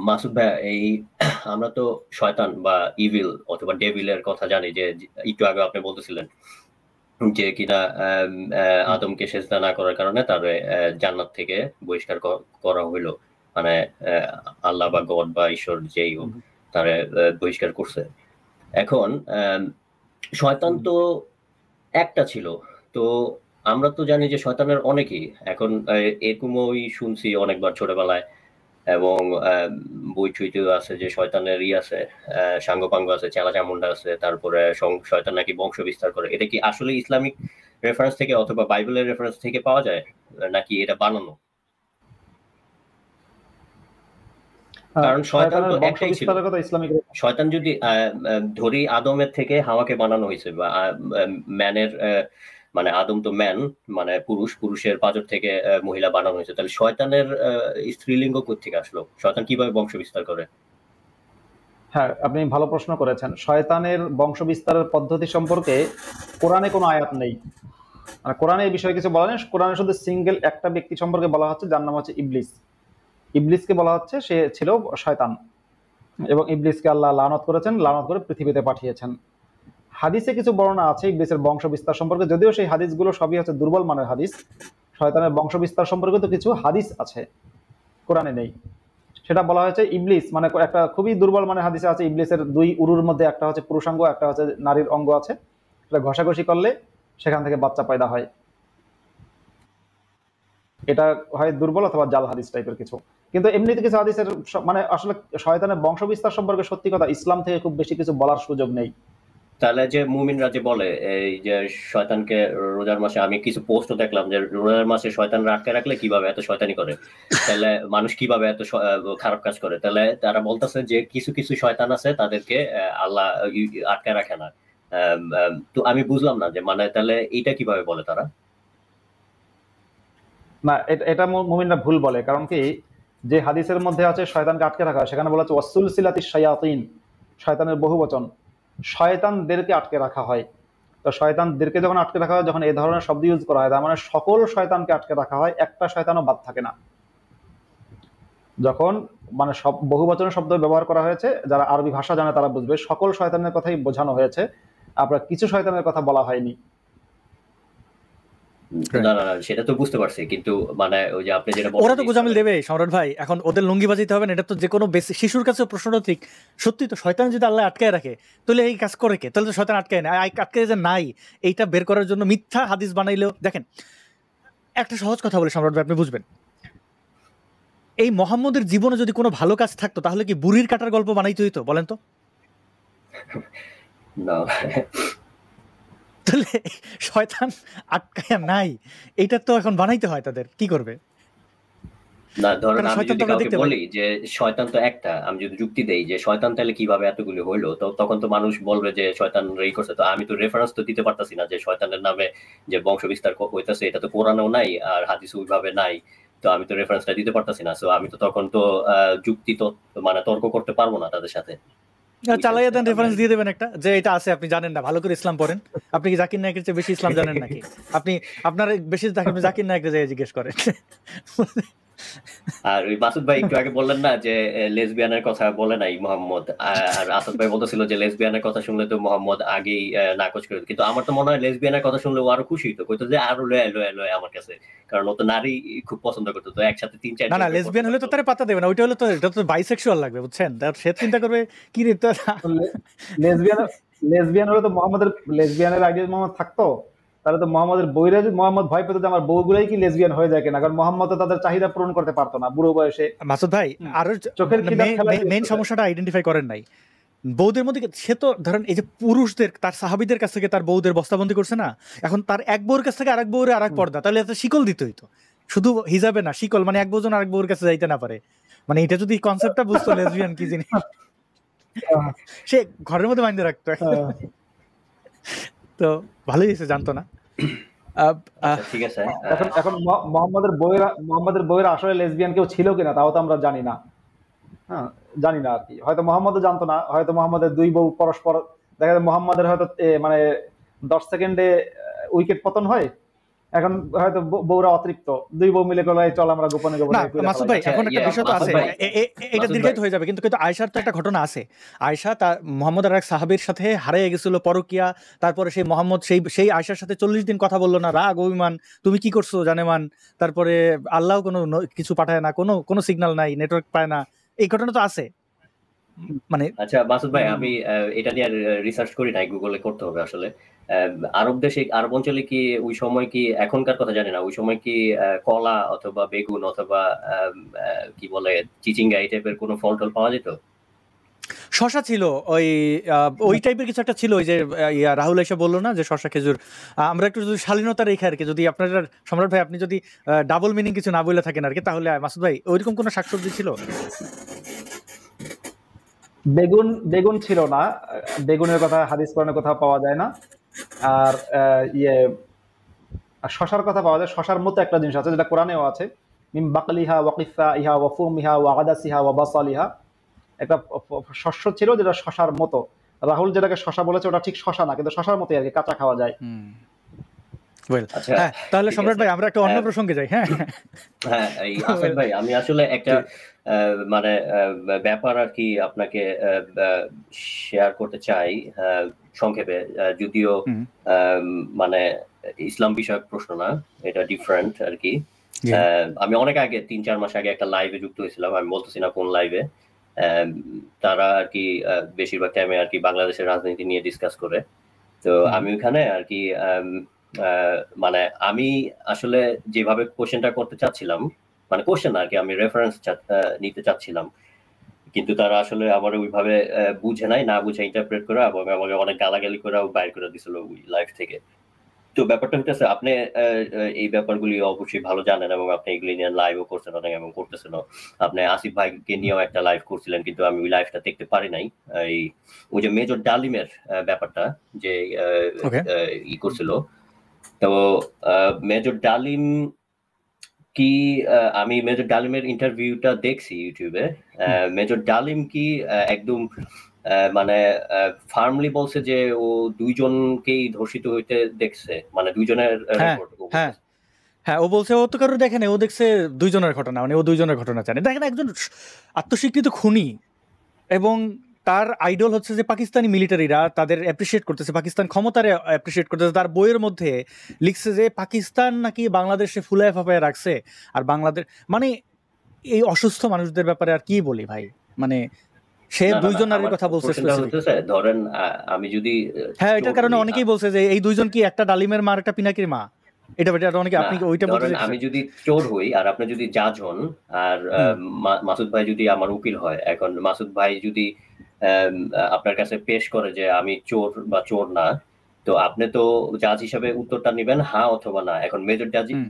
মাসুদ ভাই, এই আমরা তো শয়তান বা ইভিল অথবা ডেভিলের কথা জানি, যে একটু আগে আপনি বলতেছিলেন যে কিনা আদমকে সেজদা না করার কারণে তার জান্নাত থেকে বহিষ্কার করা হইলো, মানে আল্লাহ বা গড বা ঈশ্বর যেই হোক তারে বহিষ্কার করছে। এখন শয়তান তো একটা ছিল, তো আমরা তো জানি যে শয়তানের অনেকই, এখন এরকমও শুনছি অনেকবার ছোটবেলায়, এবং বই ছুঁইতেও আছে যে শয়তানের আছে, সাঙ্গপাঙ্গ আছে, চেলা চামুন্ডা আছে, তারপরে শয়তান নাকি বংশ বিস্তার করে। এটা কি আসলে ইসলামিক রেফারেন্স থেকে অথবা বাইবেলের রেফারেন্স থেকে পাওয়া যায়, নাকি এটা বানানো? কারণ শয়তান তো একটাই ছিল। শয়তান যদি ধরি আদমের থেকে হাওয়াকে বানানো হয়েছে, বা ম্যানের মানে আদম তো ম্যান, মানে পুরুষের পাঁজর থেকে মহিলা বানানো হয়েছে, তাহলে শয়তানের স্ত্রীলিঙ্গ কোত্থেকে আসলো? শয়তান কিভাবে বংশ বিস্তার করে? হ্যাঁ, আপনি ভালো প্রশ্ন করেছেন। শয়তানের বংশ বিস্তারের পদ্ধতি সম্পর্কে কোরআনে কোনো আয়াত নেই, মানে কোরআনে এই বিষয়ে কিছু বলা নেই। কোরআনে শুধু সিঙ্গেল একটা ব্যক্তি সম্পর্কে বলা হচ্ছে, যার নাম হচ্ছে ইবলিস। ইবলিসকে বলা হচ্ছে সে ছিল শয়তান, এবং ইবলিসকে আল্লাহ লানত করেছেন, লানত করে পৃথিবীতে পাঠিয়েছেন। হাদিসে কিছু বর্ণনা আছে ইবলিসের বংশ বিস্তার সম্পর্কে, যদিও সেই হাদিসগুলো সবই হচ্ছে দুর্বল মানের হাদিস। শয়তানের বংশ বিস্তার সম্পর্কে তো কিছু হাদিস আছে, কোরআনে নেই। সেটা বলা হয়েছে ইবলিস, মানে একটা খুবই দুর্বল মানের হাদিসে আছে ইবলিসের দুই উরুর মধ্যে একটা হচ্ছে পুরুষাঙ্গ, একটা হচ্ছে নারীর অঙ্গ আছে, সেটা ঘষাঘষি করলে সেখান থেকে বাচ্চা পয়দা হয়। এটা হয় দুর্বল অথবা জাল হাদিস টাইপের কিছু। কিন্তু এমনিতে কিছু হাদিসের মানে আসলে শয়তানের বংশ বিস্তার সম্পর্কে সত্যি কথা ইসলাম থেকে খুব বেশি কিছু বলার সুযোগ নেই। তাহলে যে মুমিনরা যে বলে এই যে শয়তানকে রোজার মাসে, আমি কিছু পোস্টও দেখলাম যে রোজার মাসে শয়তান আটকে রাখলে কিভাবে এত শয়তানি করে, তাহলে মানুষ কিভাবে এত খারাপ কাজ করে, তাহলে তারা বলতেছে যে কিছু কিছু শয়তান আছে তাদেরকে আল্লাহ আটকে রাখে না। তো আমি বুঝলাম না যে মানে তাহলে এটা কিভাবে বলে তারা? না, এটা মুমিনরা ভুল বলে। কারণ কি, যে হাদিসের মধ্যে আছে শয়তানকে আটকে রাখা, সেখানে বলা হচ্ছে ওয়াসুলসিলাতিশ শায়াতিন, শয়তানের বহুবচন, শয়তানদেরকে আটকে রাখা হয়। তো শয়তানদেরকে যখন আটকে রাখা হয়, যখন এই ধরনের শব্দ ইউজ করা হয়, তার মানে সকল শয়তানকে আটকে রাখা হয়, একটা শয়তানও বাদ থাকে না। যখন মানে সব বহুবচনের শব্দ ব্যবহার করা হয়েছে, যারা আরবি ভাষা জানে তারা বুঝবে, সকল শয়তানের কথাই বোঝানো হয়েছে, আপনার কিছু শয়তানের কথা বলা হয়নি। না না না, সেটা তো বুঝতে পারছি, কিন্তু মানে ওই যে আপনি যেটা ওরা তো গোজামিল দেবে সম্রাট ভাই, এখন ওদের লুঙ্গি বাজিতে হবে না, এটা তো যে কোনো শিশুর কাছে প্রশ্নটা ঠিক। সত্যি তো, শয়তান যদি আল্লাহ আটকায় রাখে তাহলে এই কাজ করে কে? তাহলে তো শয়তান আটকায় না, আটকায় যে নাই এইটা বের করার জন্য মিথ্যা হাদিস বানাইলেও। দেখেন একটা সহজ কথা বলে সম্রাট ভাই, আপনি বুঝবেন। এই মোহাম্মদের জীবনে যদি কোনো ভালো কাজ থাকতো তাহলে কি বুড়ির কাটার গল্প বানাইতে হইতো বলেন তো? না, তাহলে শয়তান আটকায় নাই, এইটা তো এখন বানাইতে হয় তাদের, কি করবে? না ধরেন আমি যদি কাউকে বলি যে শয়তান তো একটা, আমি যদি যুক্তি দেই যে শয়তান তাহলে কিভাবে এতগুলি হইলো, তো তখন তো মানুষ বলবে যে শয়তান এই করছে। তো আমি তো রেফারেন্স তো দিতে পারতাছি না যে শয়তানের নামে যে বংশ বিস্তার হইতেছে, এটা তো কোরআনেও নাই আর হাদিসে ওইভাবে নাই, তো আমি তো রেফারেন্সটা দিতে পারতাছি না। সো আমি তো তখন তো যুক্তি তো মানে তর্ক করতে পারবো না তাদের সাথে। চালাইয়া দেন, রেফারেন্স দিয়ে দেবেন একটা, যে এটা আছে, আপনি জানেন না, ভালো করে ইসলাম পড়েন। আপনি কি জাকির নায়কের চেয়ে বেশি ইসলাম জানেন নাকি? আপনি আপনার বেশি জাকির নায়ককে যাই জিজ্ঞেস করেন। আর ওই মাসুদ ভাই একটু আগে বললেন না যে লেসবিয়ানের কথা বলে নাই মোহাম্মদ, আর আসাদ ভাই বলতেছিল যে লেসবিয়ানের কথা শুনলে তো মোহাম্মদ আগেই নাকচ করে। কিন্তু আমার তো মনে হয় লেসবিয়ানের কথা শুনলে ও আরো খুশি হতো, কইতো যে আরো লয় লয় লয় আমার কাছে, কারণ ও তো নারী খুব পছন্দ করতো, তো একসাথে 3-4 না না, লেসবিয়ান হলে তো তারে পাতা দেবে না, ওইটা হলো তো, এটা তো বাইসেক্সুয়াল লাগবে, বুঝছেন? তার সে চিন্তা করবে কি রে, লেসবিয়ান হলে তো মোহাম্মদের লেসবিয়ানের আইডিয়া মোহাম্মদ থাকতো, তাহলে তো মোহাম্মদের বইরা মোহাম্মদ ভয় পেত যে আমার বউগুলাই কি লেসবিয়ান হয়ে যায় কিনা, কারণ মোহাম্মদ তো তাদের চাহিদা পূরণ করতে পারতো না বুড়ো বয়সে। মাসুদ ভাই আরো চোখের মেইন সমস্যাটা আইডেন্টিফাই করেন নাই বউদের মধ্যে। সে তো ধরেন এই যে পুরুষদের, তার সাহাবীদের কাছ থেকে তার বউদের বস্তাবন্দি করছে না, এখন তার এক বউর কাছ থেকে আরেক বউর আরেক পর্দা, তাহলে এত শিকল দিতে হইতো, শুধু হিজাবে না, শিকল, মানে এক বউজন আরেক বউর কাছে যাইতে না পারে। মানে এটা যদি কনসেপ্টটা বুঝতো লেসবিয়ান কি জিনিস, সে ঘরের মধ্যে বাইন্ধে রাখতো। তো ভালোই হয়েছে, জানতো না। ঠিক আছে, এখন মোহাম্মদের বইয়েরা আসলে লেসবিয়ান কেউ ছিল কিনা তাও তো আমরা জানি না। হ্যাঁ, জানি না আর কি, হয়তো মোহাম্মদও জানতো না, হয়তো মোহাম্মদের দুই বউ পরস্পর, দেখা যায় মোহাম্মদের হয়তো মানে 10 সেকেন্ডে উইকেট পতন হয়, এখন হয়তো বউরা অতৃপ্ত, 2 বউ মিলে গলায় চল আমরা গোপনে গোপনে না কইরা মাসুদ ফেলাই। ভাই এখন একটা বিষয় তো মাসুদ আছে, ভাই, এটা মাসুদ দীর্ঘায়িত ভাই। হয়ে যাবে, কিন্তু কিন্তু আয়েশার তো একটা ঘটনা আছে। আয়েশা তার মোহাম্মদের এক সাহাবীর সাথে হারিয়ে গেছিল পরকিয়া, তারপরে সেই মোহাম্মদ সেই আয়েশার সাথে 40 দিন কথা বললো না, রাগ অভিমান, তুমি কি করছো জানেমান, তারপরে আল্লাহ কোনো কিছু পাঠায় না, কোনো সিগন্যাল নাই, নেটওয়ার্ক পায় না, এই ঘটনা তো আছে মানে। আচ্ছা মাসুদ ভাই, আমি এটা নিয়ে রিসার্চ করি নাই, গুগলে করতে হবে আসলে। আরব দেশে, আরব অঞ্চলে কি ওই সময় কি, এখনকার কথা জানি না, ওই সময় কি কলা অথবা বেগুন অথবা কি বলে চিচিঙ্গা এই টাইপের কোনো ফল টল পাওয়া যেত? শশা ছিল, ওই টাইপের কিছু একটা ছিল, ওই যে রাহুল এসে বললো না যে শশা খেজুর। আমরা একটু যদি শালীনতা রেখে আর কি, যদি আপনার সম্রাট ভাই আপনি যদি ডাবল মিনিং কিছু না বলে থাকেন আর কি, তাহলে মাসুদ ভাই ওইরকম কোনো শাকসবজি ছিল? বেগুন ছিল না, বেগুনের কথা হাদিস কোরআনে কোথাও পাওয়া যায় না। আর শশার কথা পাওয়া যায়, শশার মতো একটা জিনিস আছে যেটা কোরআনেও আছে, মিন বাকলিহা ওয়া কিফাইহা ওয়া ফুমিহা ওয়া আদাসিহা ওয়া বাসালিহা, একটা শস্য ছিল যেটা শশার মতো। রাহুল যেটাকে শশা বলেছে ওটা ঠিক শশা না, কিন্তু শশার মতোই আর কি, কাঁচা খাওয়া যায়। আচ্ছা, হ্যাঁ তাহলে ঠিক সম্রাট আছে। ভাই আমরা একটা অন্য প্রসঙ্গে যাই। হ্যাঁ হ্যাঁ, এই আসাদ ভাই, আমি আসলে একটা মানে ব্যাপার আর কি আপনাকে শেয়ার করতে চাই সংক্ষেপে, যদিও মানে ইসলাম বিষয়ক প্রশ্ন না, এটা ডিফারেন্ট আর কি। আমি অনেক আগে 3-4 মাস আগে একটা লাইভে যুক্ত হয়েছিলাম, আমি বলতেছি না কোন লাইভে। তারা আর কি বেশিরভাগ টাইমে আর কি বাংলাদেশের রাজনীতি নিয়ে ডিসকাস করে। তো আমি ওখানে আর কি মানে আমি আসলে যেভাবে কোশ্চেনটা করতে চাচ্ছিলাম, মানে কোশ্চেন আর কি, আমি রেফারেন্স নিতে চাচ্ছিলাম, কিন্তু তারা আসলে আমার ওইভাবে বুঝে নাই, না বুঝে ইন্টারপ্রেট করে এবং আমাকে অনেক গালাগালি করে বাইর করে দিছিল ওই লাইফ থেকে। তো ব্যাপারটা হইতেছে, আপনি এই ব্যাপারগুলি অবশ্যই ভালো জানেন এবং আপনি এগুলি নিয়ে লাইভও করছেন অনেক এবং করতেছেন। আপনি আসিফ ভাইকে নিয়েও একটা লাইভ করছিলেন, কিন্তু আমি ওই লাইভটা দেখতে পারি নাই। এই ওই যে মেজর ডালিমের ব্যাপারটা যে ই করছিল, তো মেজর ডালিম কি, আমি মেজর ডালিমের ইন্টারভিউটা দেখছি ইউটিউবে। মেজর ডালিম কি একদম মানে ফার্মলি বলছে যে ও দুইজনকেই ধর্ষিত হইতে দেখছে, মানে দুইজনের রেকর্ড। হ্যাঁ ও বলছে ও তো কারোর দেখে নাই, ও দেখছে দুইজনের ঘটনা, মানে ও দুইজনের ঘটনা জানে। দেখেন একজন আত্মস্বীকৃত খুনি এবং তার আইডল হচ্ছে যে পাকিস্তানি মিলিটারিরা তাদের অ্যাপ্রিসিয়েট করতেছে, পাকিস্তান ক্ষমতার অ্যাপ্রিসিয়েট করতেছে। তার বইয়ের মধ্যে লিখছে যে পাকিস্তান নাকি বাংলাদেশে ফুলায় ফাপায় রাখছে, আর বাংলাদেশ মানে এই অসুস্থ মানুষদের ব্যাপারে আর কি বলি ভাই, মানে সে দুইজনের কথা বলছে স্পেসিফিক। ধরেন আমি যদি, হ্যাঁ এটার কারণে অনেকেই বলছে যে এই দুইজন কি একটা ডালিমের মা আর একটা পিনাকির মা, এটা অনেকে, আপনি ওইটা বলতে চাইছেন? আমি যদি চোর হই আর আপনি যদি জাজ হন, আর মাসুদ ভাই যদি আমার উকিল হয়, এখন মাসুদ ভাই যদি আপনার কাছে পেশ করে যে আমি চোর বা চোর না, তো আপনি তো জাজ হিসাবে উত্তরটা নেবেন হ্যাঁ অথবা না। এখন মেজর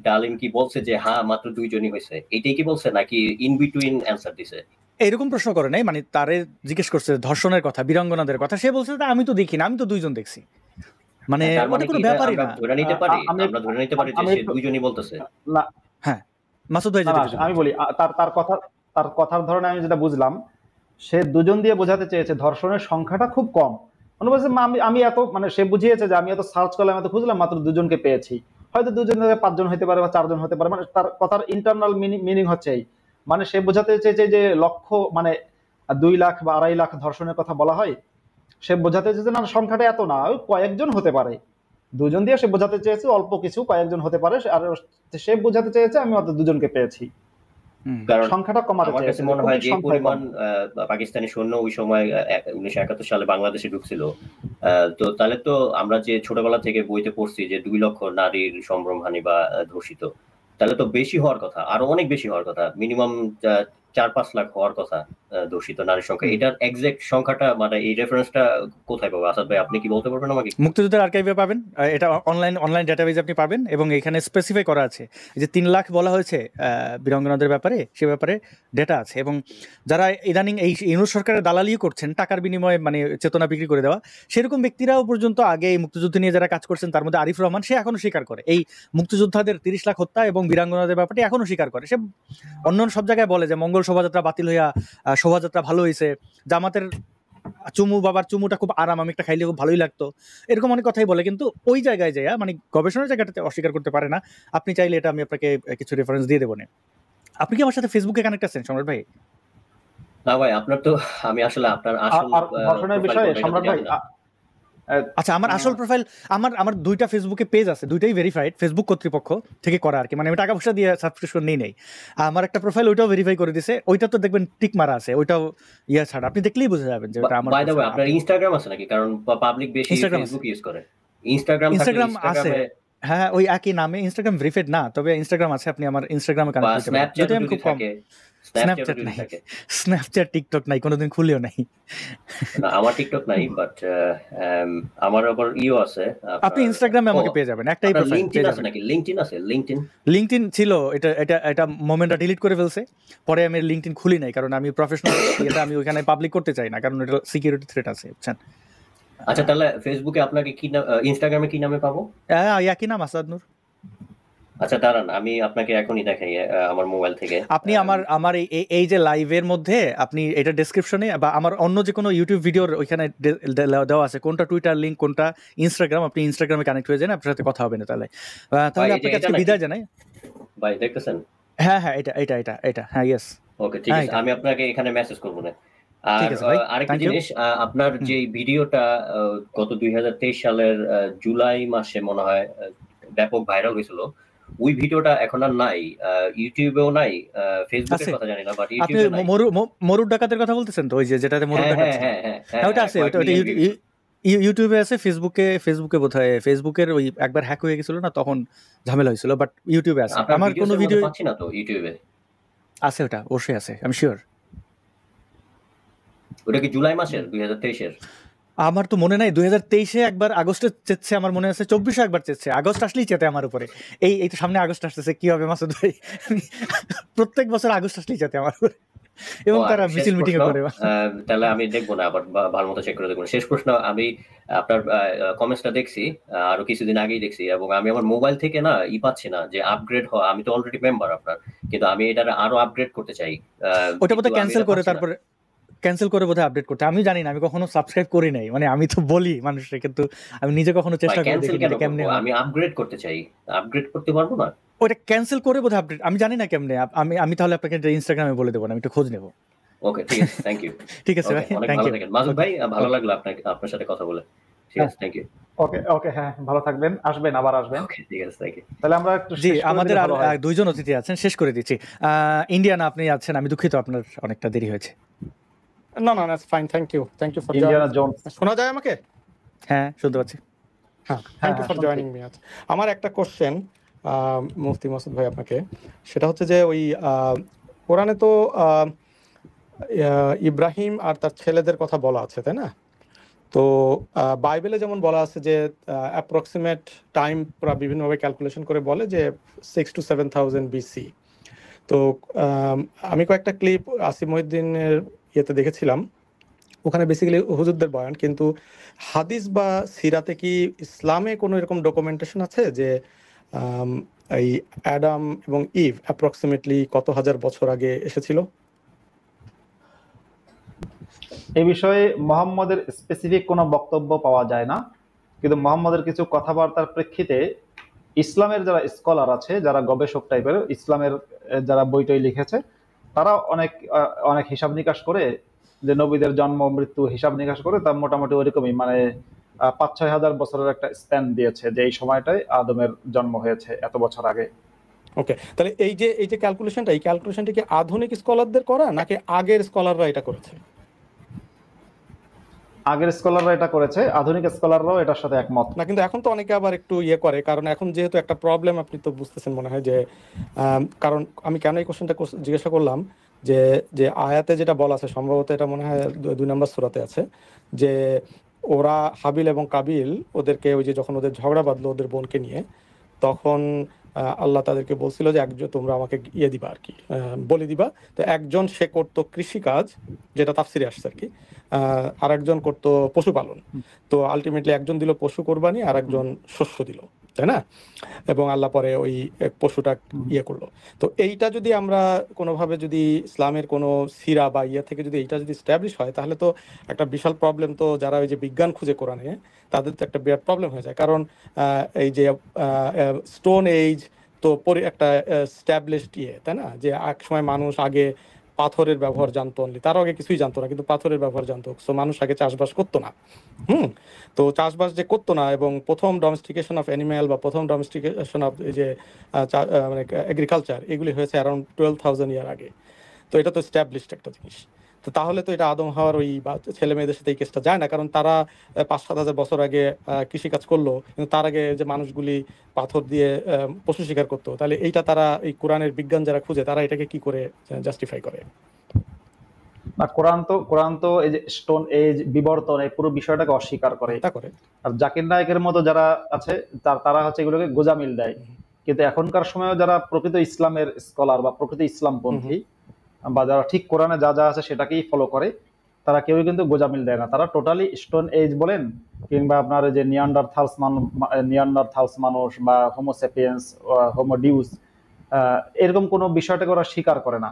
ডালিম কি বলছে যে হ্যাঁ মাত্র দুইজনই হয়েছে, এটাই কি বলছে নাকি ইন বিটুইন অ্যান্সার দিছে? এরকম প্রশ্ন করে নাই, মানে তারে জিজ্ঞেস করছে ধর্ষণের কথা, বীরাঙ্গনাদের কথা, সে বলছে আমি তো দেখি না, আমি তো দুইজন দেখছি, মানে ওটা কোনো ব্যাপারই না। ধরে নিতে পারি, আমরা ধরে নিতে পারি যে সে দুইজনই বলতেছে। না হ্যাঁ মাসুদ ভাই আমি বলি, তার কথার ধরনে আমি যেটা বুঝলাম, সে দুজন দিয়ে বোঝাতে চেয়েছে ধর্ষণের সংখ্যাটা খুব কম। মনে বলছে আমি এত, মানে সে বুঝিয়েছে যে আমি এত সার্চ করলাম, এত খুঁজলাম, মাত্র দুজনকে পেয়েছি। হয়তো দুজন থেকে 5 জন হতে পারে বা 4 জন হতে পারে, মানে তার কথার ইন্টারনাল মিনিং হচ্ছে এই, মানে সে বোঝাতে চেয়েছে যে লক্ষ, মানে 2 লাখ বা 2.5 লাখ ধর্ষণের কথা বলা হয়, সে বোঝাতে চেয়েছে না সংখ্যাটা এত না, ওই কয়েকজন হতে পারে। দুজন দিয়ে সে বোঝাতে চেয়েছে অল্প কিছু, কয়েকজন হতে পারে, আর সে বোঝাতে চেয়েছে আমি মাত্র দুজনকে পেয়েছি, কারণ সংখ্যাটা কমাতে আমার কাছে মনে হয় যে পরিমাণ পাকিস্তানি সৈন্য ওই সময় 1971 সালে বাংলাদেশে ঢুকছিল, তো তাহলে তো আমরা যে ছোটবেলা থেকে বইতে পড়ছি যে 2 লক্ষ নারীর সম্ভ্রমহানি বা ধর্ষিত, তাহলে তো বেশি হওয়ার কথা, আরো অনেক বেশি হওয়ার কথা, মিনিমাম 4-5 লাখ হওয়ার কথা ধর্ষিত নারীর সংখ্যা। এটার এক্সাক্ট সংখ্যাটা, মানে এই রেফারেন্সটা কোথায় পাবো আসাদ ভাই, আপনি কি বলতে পারবেন আমাকে? মুক্তিযুদ্ধের আর্কাইভে পাবেন, এটা অনলাইন ডেটাবেজে আপনি পাবেন, এবং এখানে স্পেসিফাই করা আছে যে 3 লাখ বলা হয়েছে বীরাঙ্গনাদের ব্যাপারে, সে ব্যাপারে ডেটা আছে। এবং যারা ইদানিং এই ইউনুস সরকারের দালালি করছেন টাকার বিনিময়ে, মানে চেতনা বিক্রি করে দেওয়া, সেরকম ব্যক্তিরাও পর্যন্ত আগে এই মুক্তিযুদ্ধ নিয়ে যারা কাজ করছেন, তার মধ্যে আরিফ রহমান, সে এখনো স্বীকার করে এই মুক্তিযোদ্ধাদের 30 লাখ হত্যা এবং বীরাঙ্গনাদের ব্যাপারটি এখনো স্বীকার করে। সে অন্য সব জায়গায় বলে যে মঙ্গল শোভাযাত্রা বাতিল হইয়া শোভাযাত্রা ভালো হয়েছে, জামাতের চুমু বাবার চুমুটা খুব আরাম, আমি একটা খাইলে খুব ভালোই লাগতো, এরকম অনেক কথাই বলে, কিন্তু ওই জায়গায় যায় মানে গবেষণার জায়গাটাতে অস্বীকার করতে পারে না। আপনি চাইলে এটা আমি আপনাকে কিছু রেফারেন্স দিয়ে দেবো না। আপনি কি আমার সাথে ফেসবুকে কানেক্ট আছেন সম্রাট ভাই? না ভাই, আপনার তো আমি আসলে আপনার আসল আর ধর্ষণের বিষয়ে সম্রাট ভাই, আচ্ছা, আমার আসল প্রোফাইল, আমার দুইটা ফেসবুকে পেজ আছে, দুইটাই ভেরিফাইড, ফেসবুক কর্তৃপক্ষ থেকে করা আর কি, মানে আমি টাকা পয়সা দিয়ে সাবস্ক্রিপশন নেই নাই। আমার একটা প্রোফাইল ওইটাও ভেরিফাই করে দিছে, ওইটা তো দেখবেন টিক মারা আছে, ওইটাও ইয়া ছাড়া আপনি দেখলেই বুঝে যাবেন যে ওটা আমার। বাই দ্য ওয়ে, আপনার ইনস্টাগ্রাম আছে নাকি? কারণ পাবলিক বেশি ফেসবুক ইউজ করে। ইনস্টাগ্রাম আছে, হ্যাঁ ওই একই নামে, ইনস্টাগ্রাম ভেরিফাইড না, তবে ইনস্টাগ্রাম আছে, আপনি আমার ইনস্টাগ্রামে কানেক্ট করতে পারেন, যেটা আমি খুব কম। স্ন্যাপচ্যাট নাই, স্ন্যাপচ্যাট টিকটক নাই, কোনোদিন খুলিও নাই। না, আমার টিকটক নাই, বাট আমার আবার ইও আছে। আপনি ইনস্টাগ্রামে আমাকে পেয়ে যাবেন, একটাই প্রোফাইল। লিংকডইন আছে নাকি? লিংকডইন আছে? লিংকডইন ছিল, এটা মোমেন্টটা ডিলিট করে ফেলছে, পরে আমি লিংকডইন খুলি নাই, কারণ আমি প্রফেশনাল, এটা আমি ওখানে পাবলিক করতে চাই না, কারণ এটা সিকিউরিটি থ্রেট আছে, বুঝছেন। আচ্ছা, তাহলে ফেসবুকে আপনাকে কি নাম, ইনস্টাগ্রামে কি নামে পাবো? একই নাম, আসাদ নূর। আচ্ছা দাঁড়ান, আমি আপনাকে এখনই দেখাই আমার মোবাইল থেকে। আপনি আমার এই যে লাইভের মধ্যে আপনি এটা ডেসক্রিপশনে বা আমার অন্য যে কোনো ইউটিউব ভিডিওর ওইখানে দেওয়া আছে কোনটা টুইটার লিংক, কোনটা ইনস্টাগ্রাম, আপনি ইনস্টাগ্রামে কানেক্ট হয়ে যান, আপনার সাথে কথা হবে না। তাহলে আপনার কাছে বিদায় জানাই ভাই। দেখতেছেন? হ্যাঁ, এটা হ্যাঁ, ইয়েস। ওকে, ঠিক আছে, আমি আপনাকে এখানে মেসেজ করব না। আর ঠিক আছে ভাই, আরেকটা জিনিস, আপনার যে ভিডিওটা গত 2023 সালের জুলাই মাসে মনে হয় ব্যাপক ভাইরাল হয়েছিল, ওই ভিডিওটা এখন আর নাই, ইউটিউবেও নাই, ফেসবুকের কথা জানি না, বাট ইউটিউবে নাই। মরুর ডাকাতের কথা বলতেছেন তো, ওই যে যেটাতে মরুর ডাকাত, হ্যাঁ ওটা আছে, ওটা ইউটিউবে আছে, ফেসবুকে বোধহয়, ফেসবুকের ওই একবার হ্যাক হয়ে গেছিল না, তখন ঝামেলা হয়েছিল, বাট ইউটিউবে আছে। আমার কোনো ভিডিও পাচ্ছি না তো ইউটিউবে। আছে, ওটা অবশ্যই আছে, আমি শিওর। ওটা কি জুলাই মাসের 2023-এর? আমার তো মনে নাই, 2023-এ একবার আগস্টে চেচ্ছে, আমার মনে আছে 24-এ একবার চেচ্ছে, আগস্ট আসলেই চেতে আমার উপরে। এই তো সামনে আগস্ট আসতেছে, কি হবে মাসুদ ভাই, প্রত্যেক বছর আগস্ট আসলেই চেতে আমার উপরে, এবং তারা মিছিল মিটিং করে। তাহলে আমি দেখবো না, আবার ভালো মতো চেক করে দেখবো। শেষ প্রশ্ন, আমি আপনার কমেন্টসটা দেখছি, আরো কিছুদিন আগেই দেখছি, এবং আমি আমার মোবাইল থেকে না পাচ্ছি না যে আপগ্রেড হওয়া। আমি তো অলরেডি মেম্বার আপনার, কিন্তু আমি এটা আরো আপগ্রেড করতে চাই। ওটা বোধহয় ক্যান্সেল করে, তারপরে ক্যান্সেল করে বোধহয় আপডেট করতে, আমি জানি না, আমি কখনো সাবস্ক্রাইব করি নাই, মানে আমি তো বলি মানুষকে, কিন্তু আমি নিজে কখনো চেষ্টা করি দেখি কেমনে। আমি আপগ্রেড করতে চাই, আপগ্রেড করতে পারবো না? ওটা ক্যান্সেল করে বোধহয় আপডেট, আমি জানি না কেমনে। আমি তাহলে আপনাকে ইনস্টাগ্রামে বলে দেবো, আমি একটু খোঁজ নেব। ওকে, ঠিক আছে, থ্যাংক ইউ। ঠিক আছে ভাই, অনেক ভালো থাকেন মাসুদ ভাই, ভালো লাগলো আপনার সাথে কথা বলে। ঠিক আছে, থ্যাংক ইউ। ওকে, হ্যাঁ, ভালো থাকবেন, আসবেন, আবার আসবেন। ওকে, ঠিক আছে, থ্যাংক ইউ। তাহলে আমরা একটু জি, আমাদের আর দুইজন অতিথি আছেন, শেষ করে দিচ্ছি। ইন্ডিয়ানা আপনি আছেন, আমি দুঃখিত আপনার অনেকটা দেরি হয়েছে। না, that's fine, thank you for Indiana Jones. শোনা যায় আমাকে? হ্যাঁ, শুনতে পাচ্ছি। হ্যাঁ, thank you for joining me. আমার একটা কোশ্চেন মুফতি মাসুদ ভাই আপনাকে, সেটা হচ্ছে যে ওই কোরআনে তো ইব্রাহিম আর তার ছেলেদের কথা বলা আছে, তাই না? তো বাইবেলে যেমন বলা আছে যে অ্যাপ্রক্সিমেট টাইম বিভিন্নভাবে ক্যালকুলেশন করে বলে যে 6 to 7,000 BC। তো আমি কয়েকটা ক্লিপ আসিফ মহিউদ্দিনের ইয়েতে দেখেছিলাম, ওখানে বেসিক্যালি হুজুরদের বয়ান, কিন্তু হাদিস বা সিরাতে কি ইসলামে কোনো এরকম ডকুমেন্টেশন আছে যে এই অ্যাডাম এবং ইভ অ্যাপ্রক্সিমেটলি কত হাজার বছর আগে এসেছিল? এই বিষয়ে মোহাম্মদের স্পেসিফিক কোনো বক্তব্য পাওয়া যায় না, কিন্তু মোহাম্মদের কিছু কথাবার্তার প্রেক্ষিতে ইসলামের যারা স্কলার আছে, যারা গবেষক টাইপের, ইসলামের যারা বইটই লিখেছে, তারা অনেক হিসাব নিকাশ করে, যে নবীদের জন্ম মৃত্যু হিসাব নিকাশ করে, তা মোটামুটি ওইরকমই, মানে 5-6 হাজার বছরের একটা স্প্যান দিয়েছে, যে এই সময়টায় আদমের জন্ম হয়েছে এত বছর আগে। ওকে, তাহলে এই যে ক্যালকুলেশনটা কি আধুনিক স্কলারদের করা নাকি আগের স্কলাররা এটা করেছে? আগের স্কলাররা এটা করেছে, আধুনিক স্কলাররাও এটার সাথে একমত না, কিন্তু এখন তো অনেকে আবার একটু করে, কারণ এখন যেহেতু একটা প্রবলেম, আপনি তো বুঝতেছেন মনে হয় যে, কারণ আমি কেন এই কোশ্চেনটা জিজ্ঞাসা করলাম, যে আয়াতে যেটা বলা আছে, সম্ভবত এটা মনে হয় 2 নম্বর সূরাতে আছে, যে ওরা হাবিল এবং কাবিল ওদেরকে ওই যে যখন ওদের ঝগড়া বাঁধলো ওদের বোনকে নিয়ে, তখন আল্লাহ তাদেরকে বলছিল যে একজন তোমরা আমাকে দিবা আর কি, বলে দিবা। তো একজন সে করতো কৃষিকাজ, যেটা তাফসিরে আসছে আর কি, আর একজন করতো পশুপালন। তো আলটিমেটলি একজন দিল পশু কোরবানি আর একজন শস্য দিল। তাই না? এবং আল্লাহ পরে ওই পশুটা ইয়ে করলো। তো এইটা যদি আমরা কোনোভাবে যদি ইসলামের কোনো সিরা বা ইয়ে থেকে যদি এইটা যদি স্ট্যাবলিশ হয়, তাহলে তো একটা বিশাল প্রবলেম, তো যারা ওই যে বিজ্ঞান খুঁজে কোরআনে, তাদের তো একটা বিরাট প্রবলেম হয়ে যায়। কারণ এই যে স্টোন এজ তো একটা স্ট্যাবলিশড ইয়ে, তাই না, যে এক সময় মানুষ আগে পাথরের ব্যবহার জানতো, অনলি তার আগে কিছুই জানতো না, কিন্তু পাথরের ব্যবহার জানতো। সো মানুষ আগে চাষবাস করতো না। তো চাষবাস যে করতো না, এবং প্রথম ডোমেস্টিকেশন অফ অ্যানিম্যাল বা প্রথম ডোমেস্টিকেশন অফ এই যে মানে এগ্রিকালচার, এগুলি হয়েছে অ্যারাউন্ড 12,000 ইয়ার আগে। তো এটা তো স্ট্যাবলিশড একটা জিনিস। তো তাহলে তো এটা আদম হাওয়ার ওই ছেলে মেয়েদের সাথে এই কেসটা যায় না, কারণ তারা 5-7 হাজার বছর আগে কৃষিকাজ করলো, কিন্তু তার আগে যে মানুষগুলি পাথর দিয়ে পশু শিকার করতো, তাহলে এইটা তারা এই কোরআনের বিজ্ঞান যারা খুঁজে, তারা এটাকে কি করে জাস্টিফাই করে? না, কোরআন তো এই যে স্টোন এজ, বিবর্তন, এই পুরো বিষয়টাকে অস্বীকার করে। তা করে। আর জাকির নায়েকের মতো যারা আছে তারা হচ্ছে এগুলোকে গোজামিল দেয়। কিন্তু এখনকার সময়ে যারা প্রকৃত ইসলামের স্কলার বা প্রকৃত ইসলামপন্থী বা যারা ঠিক কোরআনে যা যা আছে সেটাকেই ফলো করে, তারা কেউই কিন্তু গোজামিল দেয় না। তারা টোটালি স্টোন এজ বলেন, কিংবা আপনার যে নিয়ান্ডারথালস মানুষ বা হোমোসেপিয়েন্স, হোমোডিউস, এরকম কোনো বিষয়টাকে ওরা স্বীকার করে না।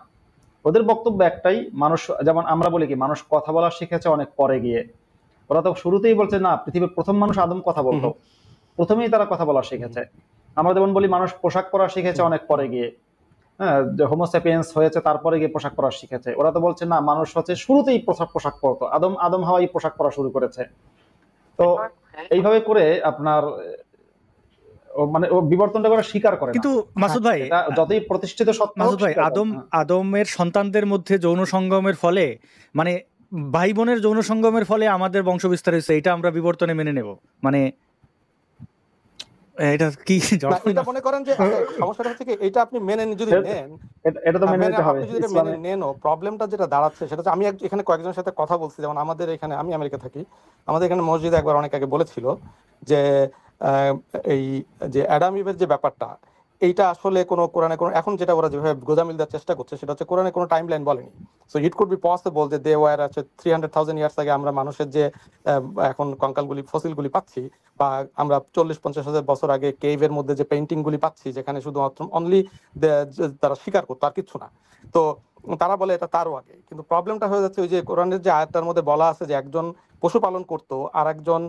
ওদের বক্তব্য একটাই, মানুষ, যেমন আমরা বলি কি মানুষ কথা বলা শিখেছে অনেক পরে গিয়ে, ওরা তো শুরুতেই বলছে না পৃথিবীর প্রথম মানুষ আদম কথা বলতো, প্রথমেই তারা কথা বলা শিখেছে। আমরা যেমন বলি মানুষ পোশাক পরা শিখেছে অনেক পরে গিয়ে, হ্যাঁ, হোমোসেপিয়েন্স হয়েছে তারপরে গিয়ে পোশাক পরা শিখেছে। ওরা তো বলছে না মানুষ হচ্ছে শুরুতেই পোশাক পরতো, আদম হাওয়াই পোশাক পরা শুরু করেছে। তো এইভাবে করে আপনার মানে ও বিবর্তনটা করে স্বীকার করে না। কিন্তু মাসুদ ভাই, যতই প্রতিষ্ঠিত সত্য, মাসুদ ভাই, আদমের সন্তানদের মধ্যে যৌন সঙ্গমের ফলে, মানে ভাই বোনের যৌন সঙ্গমের ফলে আমাদের বংশ বিস্তার হয়েছে, এটা আমরা বিবর্তনে মেনে নেব? মানে এটা কি এটা মনে করেন যে সমস্যাটা হচ্ছে কি, এটা আপনি মেনে যদি নেন, এটা তো মেনে নিতে হবে। যদি মেনে নেন, প্রবলেমটা যেটা দাঁড়াচ্ছে সেটা হচ্ছে, আমি এখানে কয়েকজনের সাথে কথা বলছি, যেমন আমাদের এখানে, আমি আমেরিকা থাকি, আমাদের এখানে মসজিদে একবার অনেক আগে বলেছিল যে এই যে অ্যাডাম ইভের যে ব্যাপারটা, এইটা আসলে কোনো কোরআনে কোনো, এখন যেটা ওরা যেভাবে গোজামিল দেওয়ার চেষ্টা করছে, সেটা হচ্ছে কোরআনে কোনো টাইম লাইন বলেনি। So it could be possible যে দে ওয়ার আছে 300,000 ইয়ার্স আগে আমরা মানুষের যে এখন কঙ্কালগুলি, ফসিলগুলি পাচ্ছি, বা আমরা 40-50 হাজার বছর আগে কেভের মধ্যে যে পেইন্টিং গুলি পাচ্ছি, যেখানে শুধুমাত্র অনলি তারা স্বীকার করতো, আর কিছু না। তো তারা বলে এটা তারও আগে। কিন্তু প্রবলেমটা হয়ে যাচ্ছে ওই যে কোরআনের যে আয়াতটার মধ্যে বলা আছে যে একজন পশুপালন করতো আর একজন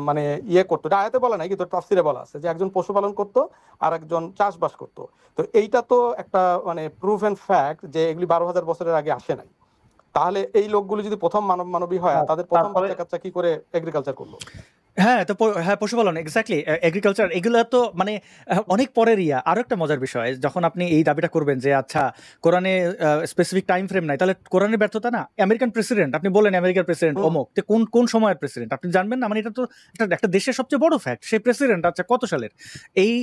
মানে ইয়ে করতো, এটা আয়াতে বলা নাই, কিন্তু তাফসিরে বলা আছে যে একজন পশুপালন করতো আর একজন চাষবাস করতো। তো এইটা তো একটা মানে প্রুভেন ফ্যাক্ট যে এগুলি 12,000 বছরের আগে আসে নাই। তাহলে এই লোকগুলি যদি প্রথম মানবী হয়, তাদের প্রথম বাচ্চা কি করে এগ্রিকালচার করলো? হ্যাঁ, তো হ্যাঁ, পশুপালন, এক্স্যাক্টলি, এগ্রিকালচার, এগুলো তো মানে অনেক পরের ইয়া। আরো একটা মজার বিষয়, যখন আপনি এই দাবিটা করবেন যে আচ্ছা কোরআনে স্পেসিফিক টাইম ফ্রেম নাই, তাহলে কোরআনের ব্যর্থতা না? আমেরিকান প্রেসিডেন্ট, আপনি বলেন আমেরিকার প্রেসিডেন্ট অমুক, কোন সময়ের প্রেসিডেন্ট আপনি জানবেন না? মানে এটা তো একটা দেশের সবচেয়ে বড় ফ্যাক্ট, সেই প্রেসিডেন্ট আচ্ছা কত সালের, এই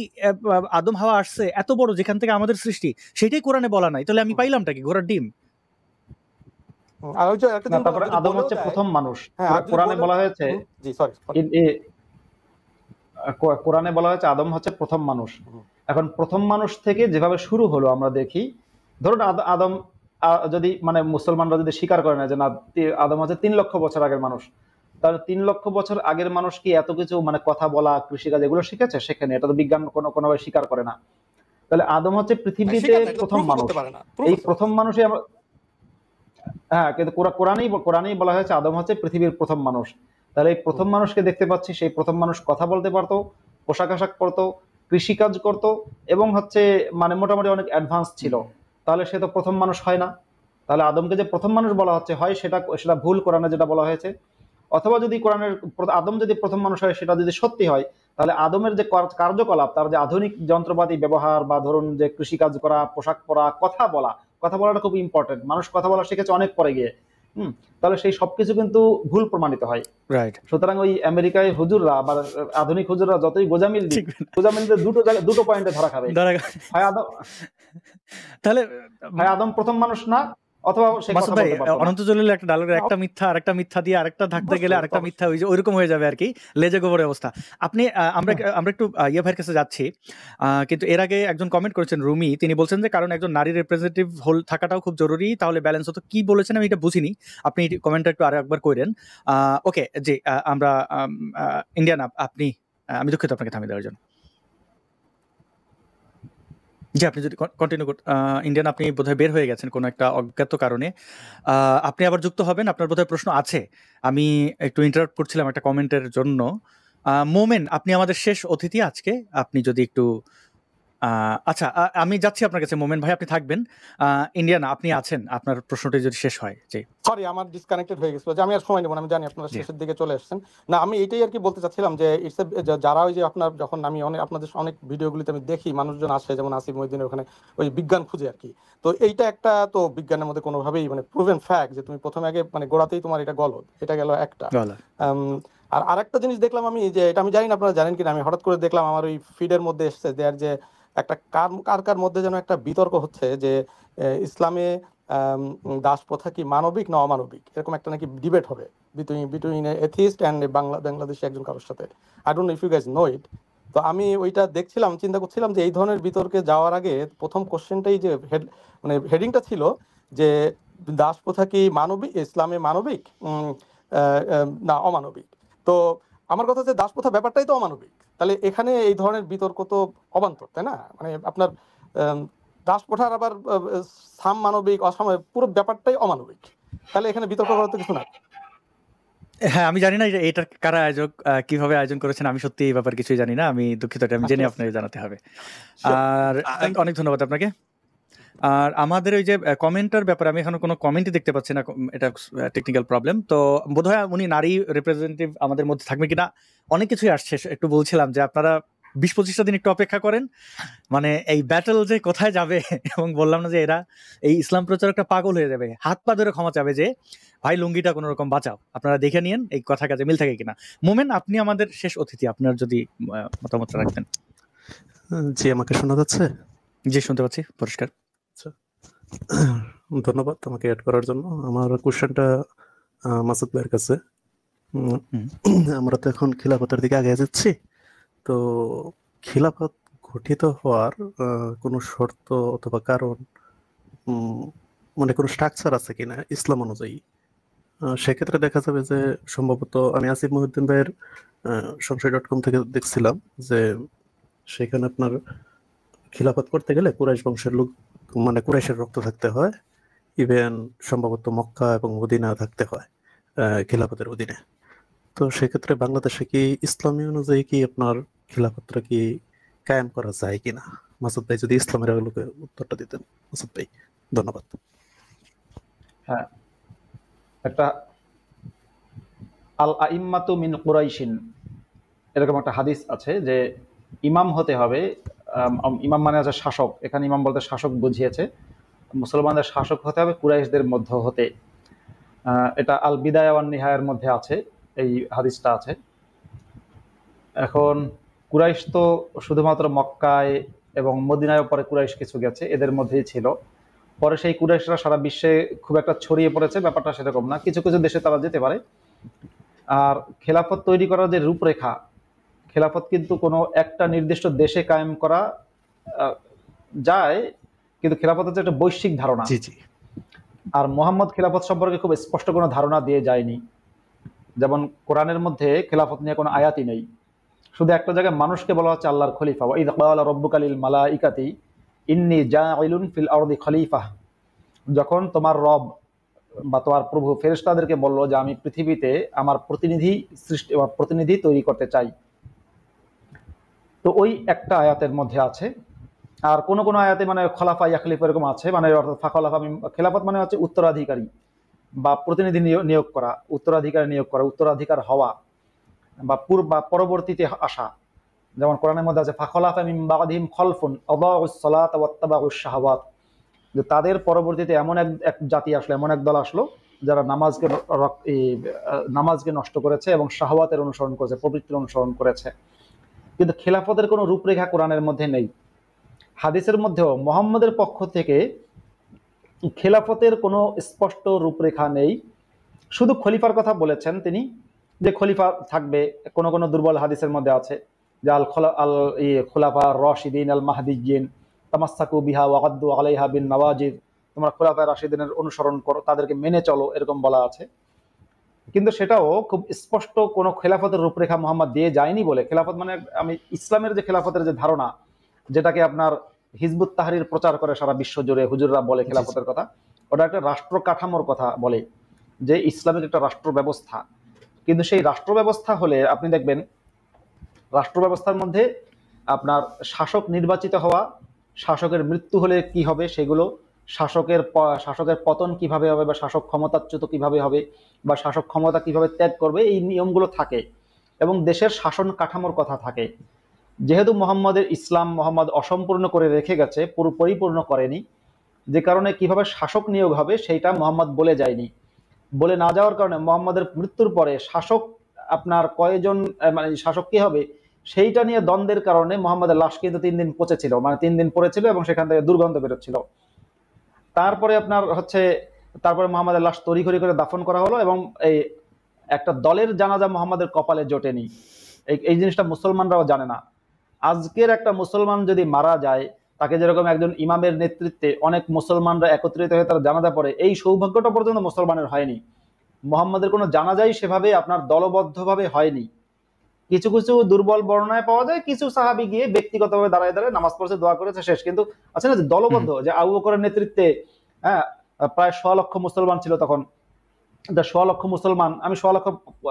আদম হাওয়া আসছে এত বড়, যেখান থেকে আমাদের সৃষ্টি, সেটাই কোরআনে বলা নাই, তাহলে আমি পাইলামটা কি? ঘোড়ার ডিম? তারপরে আদম হচ্ছে প্রথম মানুষ, কোরআনে বলা হয়েছে, কোরআনে বলা হয়েছে আদম হচ্ছে প্রথম মানুষ। এখন প্রথম মানুষ থেকে যেভাবে শুরু হলো আমরা দেখি, ধরুন আদম যদি মানে মুসলমানরা যদি স্বীকার করে না যে না আদম হচ্ছে 3 লক্ষ বছর আগের মানুষ, তাহলে 3 লক্ষ বছর আগের মানুষ কি এত কিছু মানে কথা বলা, কৃষিকাজ এগুলো শিখেছে? সেখানে এটা তো বিজ্ঞান কোনোভাবে স্বীকার করে না। তাহলে আদম হচ্ছে পৃথিবীতে প্রথম মানুষ, এই প্রথম মানুষই আমরা, হ্যাঁ, কিন্তু কোরআনেই বলা হয়েছে আদম হচ্ছে পৃথিবীর প্রথম মানুষ। তাহলে এই প্রথম মানুষকে দেখতে পাচ্ছি, সেই প্রথম মানুষ কথা বলতে পারতো, পোশাক আশাক পরতো, কৃষিকাজ করতো, এবং হচ্ছে মানে মোটামুটি অনেক অ্যাডভান্স ছিল। তাহলে সে তো প্রথম মানুষ হয় না। তাহলে আদমকে যে প্রথম মানুষ বলা হচ্ছে, হয় সেটা ভুল কোরআনে যেটা বলা হয়েছে, অথবা যদি কোরআনের আদম যদি প্রথম মানুষ হয় সেটা যদি সত্যি হয়, তাহলে আদমের যে কার্যকলাপ, তার যে আধুনিক যন্ত্রপাতি ব্যবহার, বা ধরুন যে কৃষিকাজ করা, পোশাক পরা, কথা বলাটা খুব ইম্পর্টেন্ট। মানুষ কথা বলা শিখেছে অনেক পরে গিয়ে। তাহলে সেই সবকিছু কিন্তু ভুল প্রমাণিত হয়। সুতরাং ওই আমেরিকায় হুজুররা বা আধুনিক হুজুররা যতই গোজামিল দুটো পয়েন্টে ধরা খাবে। তাহলে আদম প্রথম মানুষ না, অথবা অনন্ত জলিল একটা ডায়লগের একটা মিথ্যা আরেকটা মিথ্যা দিয়ে আরেকটা থাকতে গেলে আরেকটা মিথ্যা ওইরকম হয়ে যাবে আর কি, লেজে গোবরের অবস্থা। আপনি আমরা একটু ইয়ে ভাইয়ের কাছে যাচ্ছি, কিন্তু এর আগে একজন কমেন্ট করেছেন রুমি, তিনি বলছেন যে কারণ একজন নারী রিপ্রেজেন্টেটিভ থাকাটাও খুব জরুরি, তাহলে ব্যালেন্স হতো। কি বলেছেন আমি এটা বুঝিনি, আপনি কমেন্টটা একটু আরেকবার করেন। ওকে, জি, আমরা ইন্ডিয়ান, আমি দুঃখিত আপনাকে থামিয়ে দেওয়ার জন্য। জি, আপনি যদি কন্টিনিউ ইন্ডিয়ান, আপনি বোধহয় বের হয়ে গেছেন কোনো একটা অজ্ঞাত কারণে। আপনি আবার যুক্ত হবেন, আপনার বোধহয় প্রশ্ন আছে। আমি একটু ইন্টারাপ্ট করছিলাম একটা কমেন্টের জন্য। মোমেন, আপনি আমাদের শেষ অতিথি আজকে, আপনি যদি একটু আচ্ছা, আমি যাচ্ছি আপনার কাছে। মোমেন ভাই আপনি থাকবেন। ইন্ডিয়ান আপনি আছেন, আপনার প্রশ্নটি যদি শেষ হয়। জি সরি, আমার ডিসকানেক্টেড হয়ে গেছিল, যে আমি আর সময় নেব না, আমি জানি আপনারা জি শেষের দিকে চলে এসেছেন। না, আমি এটাই আর কি বলতে চাচ্ছিলাম যে ইটস যারা ওই যে আপনার, যখন আমি আপনাদের অনেক ভিডিওগুলিতে আমি দেখি মানুষজন আসে, যেমন আসিফ মহিউদ্দিনের ওখানে ওই বিজ্ঞান খুঁজে আর কি। তো এইটা একটা তো বিজ্ঞানের মধ্যে কোনোভাবেই মানে প্রুভেন ফ্যাক্ট যে তুমি প্রথমে আগে মানে গোড়াতেই তোমার এটা গলদ, এটা গেল একটা। বলো। আর আরেকটা জিনিস দেখলাম আমি, যে এটা আমি জানি না আপনারা জানেন কিনা, আমি হঠাৎ করে দেখলাম আমার ওই ফিডের মধ্যে এসেছে দেয়ার যে একটা কার কার কার মধ্যে যেন একটা বিতর্ক হচ্ছে যে ইসলামে দাস প্রথা কি মানবিক না অমানবিক, এরকম একটা নাকি ডিবেট হবে বিটুইন এথিস্ট অ্যান্ড বাংলাদেশি একজন কারোর সাথে। I don't know if you guys know it. তো আমি ওইটা দেখছিলাম, চিন্তা করছিলাম যে এই ধরনের বিতর্কে যাওয়ার আগে প্রথম কোশ্চেনটাই যে মানে হেডিংটা ছিল যে দাস প্রথা কি মানবিক, ইসলামে মানবিক না অমানবিক। তো আমার কথা হচ্ছে দাস প্রথা ব্যাপারটাই তো অমানবিক, তাহলে এখানে এই ধরনের বিতর্ক তো অবান্তর, তাই না? মানে আপনার দাস প্রথার আবার সাম মানবিক অসাময়িক, পুরো ব্যাপারটাই অমানবিক, তাহলে এখানে বিতর্ক করার তো কিছু নাই। হ্যাঁ, আমি জানি না এটার কারা আয়োজক, কিভাবে আয়োজন করেছেন, আমি সত্যি এই ব্যাপারে কিছুই জানি না। আমি দুঃখিত, এটা আমি জেনে আপনাকে জানাতে হবে। আর অনেক ধন্যবাদ আপনাকে। আর আমাদের ওই যে কমেন্টার ব্যাপারে আমি এখনো কোনো কমেন্টই দেখতে পাচ্ছি না, এটা টেকনিক্যাল প্রবলেম। তো বোধহয় উনি নারী রিপ্রেজেন্টেটিভ আমাদের মধ্যে থাকবে কিনা, অনেক কিছুই আসছে। একটু বলছিলাম যে আপনারা 20-25টা দিন একটু অপেক্ষা করেন, মানে এই ব্যাটল যে কোথায় যাবে। এবং বললাম না যে এরা এই ইসলাম প্রচারকটা পাগল হয়ে যাবে, হাত পা ধরে ক্ষমা চাবে যে ভাই লুঙ্গিটা কোনো রকম বাঁচাও। আপনারা দেখে নিন এই কথা কাজে মিল থাকে কিনা। মোমেন, আপনি আমাদের শেষ অতিথি, আপনার যদি মতামত রাখতেন। জি, আমাকে শোনা যাচ্ছে? জি, শুনতে পাচ্ছি পরিষ্কার। ধন্যবাদ আমাকে অ্যাড করার জন্য। আমার কোশ্চেনটা মাসুদ ভাইয়ের কাছে। আমরা তো এখন খিলাফতের দিকে আগে যাচ্ছি, তো খিলাফত গঠিত হওয়ার কোনো শর্ত অথবা কারণ, মানে কোনো স্ট্রাকচার আছে কিনা ইসলাম অনুযায়ী? সেক্ষেত্রে দেখা যাবে যে সম্ভবত আমি আসিফ মহিউদ্দিন ভাইয়ের সংশয়.com থেকে দেখছিলাম যে সেখানে আপনার খিলাফত করতে গেলে কুরাইশ বংশের লোক, মানে কুরাইশের রক্ত থাকতে হয়, ইভেন সম্ভবত মক্কা এবং মদিনা থাকতে হয় খিলাফতের অধীনে। তো সেক্ষেত্রে বাংলাদেশে কি ইসলামী অনুযায়ী কি আপনার খিলাফতটা কি কায়েম করা যায় কিনা? মাসুদ ভাই যদি ইসলামের আলোকে উত্তরটা দিতেন। মাসুদ ভাই, ধন্যবাদ। হ্যাঁ, একটা আল আইম্মাতু মিন কুরাইশিন এরকম একটা হাদিস আছে যে ইমাম হতে হবে। ইমাম মানে আছে শাসক, এখানে ইমাম বলতে শাসক বুঝিয়েছে। মুসলমানদের শাসক হতে হবে কুরাইশদের মধ্য হতে। এটা আল বিদায়া ওয়ান নিহায়ার মধ্যে আছে, এই হাদিসটা আছে। এখন কুরাইশ তো শুধুমাত্র মক্কায় এবং মদিনায়, পরে কুরাইশ কিছু গেছে, এদের মধ্যেই ছিল। পরে সেই কুরাইশরা সারা বিশ্বে খুব একটা ছড়িয়ে পড়েছে, ব্যাপারটা সেরকম না, কিছু কিছু দেশে তারা যেতে পারে। আর খেলাফত তৈরি করার যে রূপরেখা, খেলাফত কিন্তু কোনো একটা নির্দিষ্ট দেশে কায়েম করা যায়, কিন্তু খেলাফত হচ্ছে একটা বৈশ্বিক ধারণা। আর মোহাম্মদ খেলাফত সম্পর্কে খুব স্পষ্ট কোনো ধারণা দিয়ে যায়নি। যেমন কোরআনের মধ্যে খেলাফত নিয়ে কোনো আয়াতই নেই, শুধু একটা জায়গায় মানুষকে বলা হচ্ছে আল্লাহর খলিফা, ওয়া ইয ক্বালা রাব্বুকা লিল মালাইকাতি ইন্নী জাইলুন ফিল আরদি খলিফা। যখন তোমার রব বা তোমার প্রভু ফেরেশতাদেরকে বলল যে আমি পৃথিবীতে আমার প্রতিনিধি তৈরি করতে চাই, তো ওই একটা আয়াতের মধ্যে আছে। আর কোন কোন আয়াতে মানে খলাফা ইয়াখলিফা এরকম আছে, মানে অর্থাৎ ফাখলাফা খেলাফত মানে হচ্ছে উত্তরাধিকারী বা প্রতিনিধি নিয়োগ করা, উত্তরাধিকারী নিয়োগ করা, উত্তরাধিকার হওয়া বা পরবর্তীতে আসা। যেমন কোরআনের মধ্যে আছে ফাখলাফা মিন বাদিহিম খলফুন আদাউস সালাত ওয়াত্তাবাউস শাহাওয়াত, যে তাদের পরবর্তীতে এমন এক জাতি আসলো, এমন এক দল আসলো যারা নামাজকে নষ্ট করেছে এবং শাহওয়াতের অনুসরণ করেছে, প্রবৃত্তির অনুসরণ করেছে। কিন্তু খেলাফতের কোনো রূপরেখা কোরআনের মধ্যে নেই। হাদিসের মধ্যেও মুহাম্মদের পক্ষ থেকে খেলাফতের কোনো স্পষ্ট রূপরেখা নেই, শুধু খলিফার কথা বলেছেন তিনি, যে খলিফা থাকবে। কোনো কোনো দুর্বল হাদিসের মধ্যে আছে যে আল খোলাফা রশিদিন আল মাহদিয়িন তামাসসাকু বিহা ওয়াগাদ্দু আলাইহা বিন নওয়াজিদ, তোমরা খোলাফা রাশিদিনের অনুসরণ করো, তাদেরকে মেনে চলো, এরকম বলা আছে। কিন্তু সেটাও খুব স্পষ্ট কোনো খেলাফতের রূপরেখা মোহাম্মদ দিয়ে যায়নি বলে। খেলাফত মানে আমি ইসলামের যে খেলাফতের যে ধারণা, যেটাকে আপনার হিজবুত তাহরির প্রচার করে সারা বিশ্ব জুড়ে, হুজুররা বলে খেলাফতের কথা, ওটা একটা রাষ্ট্র কাঠামোর কথা বলে যে ইসলামিক একটা রাষ্ট্র ব্যবস্থা। কিন্তু সেই রাষ্ট্র ব্যবস্থা হলে আপনি দেখবেন রাষ্ট্র ব্যবস্থার মধ্যে আপনার শাসক নির্বাচিত হওয়া, শাসকের মৃত্যু হলে কি হবে সেগুলো, শাসকের পতন কিভাবে হবে, বা শাসক ক্ষমতাচ্যুত কিভাবে হবে, বা শাসক ক্ষমতা কিভাবে ত্যাগ করবে, এই নিয়মগুলো থাকে এবং দেশের শাসন কাঠামোর কথা থাকে। যেহেতু মোহাম্মদ অসম্পূর্ণ করে রেখে গেছে, পুরো পরিপূর্ণ করেনি, যে কারণে কিভাবে শাসক নিয়োগ হবে সেইটা মোহাম্মদ বলে যায়নি। বলে না যাওয়ার কারণে মোহাম্মদের মৃত্যুর পরে শাসক আপনার কয়জন, মানে শাসক কি হবে সেইটা নিয়ে দ্বন্দ্বের কারণে মোহাম্মদের লাশ কিন্তু 3 দিন পচেছিল, মানে 3 দিন পড়েছিল এবং সেখান থেকে দুর্গন্ধ বেরোচ্ছিল। তারপরে আপনার হচ্ছে তারপরে মোহাম্মদের লাশ তড়িঘড়ি করে দাফন করা হলো এবং এই একটা দলের জানাজা মোহাম্মদের কপালে জোটেনি। এই জিনিসটা মুসলমানরাও জানে না। আজকের একটা মুসলমান যদি মারা যায়, তাকে যেরকম একজন ইমামের নেতৃত্বে অনেক মুসলমানরা একত্রিত হয়ে তার জানাজা পড়ে, এই সৌভাগ্যটা পর্যন্ত মুসলমানের হয়নি। মোহাম্মদের কোনো জানাজাই সেভাবে আপনার দলবদ্ধভাবে হয়নি। কিছু কিছু দুর্বল বর্ণনায় পাওয়া যায়, কিছু সাহাবী গিয়ে ব্যক্তিগতভাবে দাঁড়ায় দাঁড়ায় নামাজ পড়ছে, দোয়া করেছে, শেষ। কিন্তু আছে না যে দলবদ্ধ, যে আবু বকরের নেতৃত্বে প্রায় 1.25 লক্ষ মুসলমান ছিল তখন, 1.25 লক্ষ মুসলমান, আমি 1.25 লক্ষ